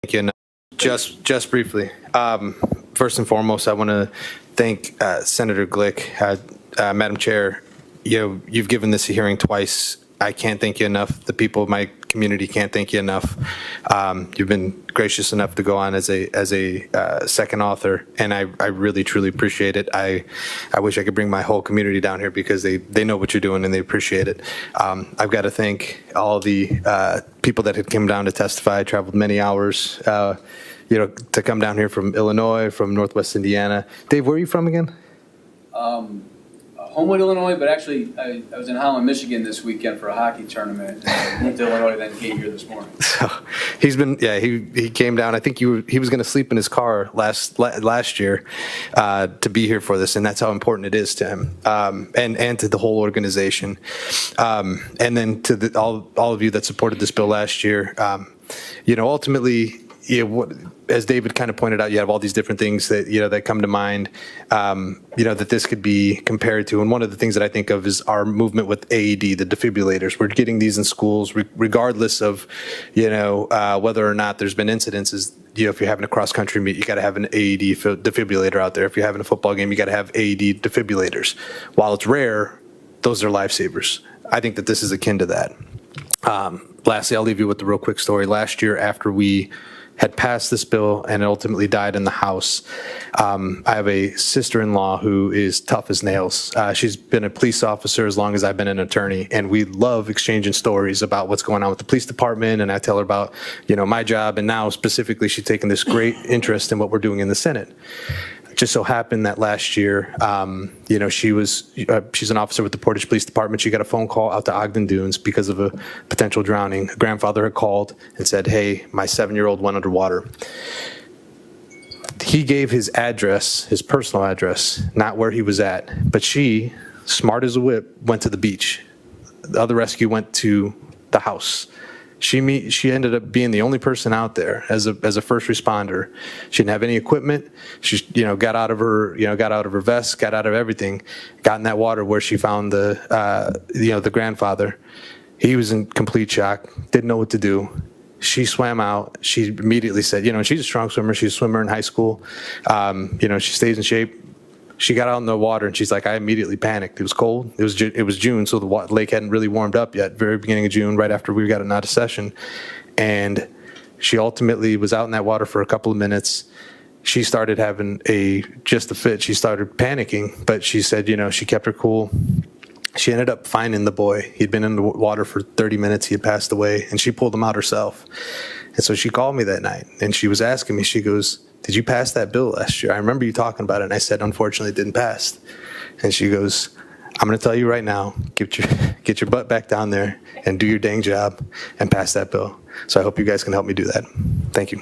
Again, just briefly. First and foremost, I want to thank Senator Glick, Madam Chair. You've given this a hearing twice. I can't thank you enough. The people of my community can't thank you enough. You've been gracious enough to go on as a second author, and I really truly appreciate it. I wish I could bring my whole community down here because they know what you're doing and they appreciate it. I've got to thank all the people that had come down to testify. I traveled many hours, to come down here from Illinois, from Northwest Indiana. Dave, where are you from again? Homewood, Illinois, but actually I was in Holland, Michigan this weekend for a hockey tournament. Went to Illinois, then came here this morning. So he's been, he came down. I think he was going to sleep in his car last year to be here for this, and that's how important it is to him and to the whole organization. And then to all of you that supported this bill last year. Ultimately, as David kind of pointed out, you have all these different things that that come to mind, that this could be compared to. And one of the things that I think of is our movement with AED, the defibrillators. We're getting these in schools, regardless of, whether or not there's been incidences. If you're having a cross country meet, you got to have an AED defibrillator out there. If you're having a football game, you got to have AED defibrillators. While it's rare, those are lifesavers. I think that this is akin to that. Lastly, I'll leave you with the real quick story. Last year, after we had passed this bill and it ultimately died in the House, I have a sister-in-law who is tough as nails. She's been a police officer as long as I've been an attorney, and we love exchanging stories about what's going on with the police department, and I tell her about, my job, and now specifically she's taken this great interest in what we're doing in the Senate. Just so happened that last year, she's an officer with the Portage Police Department. She got a phone call out to Ogden Dunes because of a potential drowning. Her grandfather had called and said, "Hey, my 7-year-old went underwater." He gave his address, his personal address, not where he was at, but she, smart as a whip, went to the beach. The other rescue went to the house. She ended up being the only person out there as a first responder. She didn't have any equipment. She got out of her vest, got out of everything, got in that water where she found the grandfather. He was in complete shock, didn't know what to do. She swam out. She immediately said, she's a strong swimmer. She's a swimmer in high school. She stays in shape. She got out in the water and she's like, I immediately panicked. It was cold. It was June, so the lake hadn't really warmed up yet. Very beginning of June, right after we got out of session, and she ultimately was out in that water for a couple of minutes. She started having just a fit. She started panicking, but she said, she kept her cool. She ended up finding the boy. He'd been in the water for 30 minutes. He had passed away, and she pulled him out herself. And so she called me that night, and she was asking me. She goes, "Did you pass that bill last year? I remember you talking about it." And I said, "Unfortunately, it didn't pass." And she goes, "I'm going to tell you right now, get your butt back down there and do your dang job and pass that bill." So I hope you guys can help me do that. Thank you.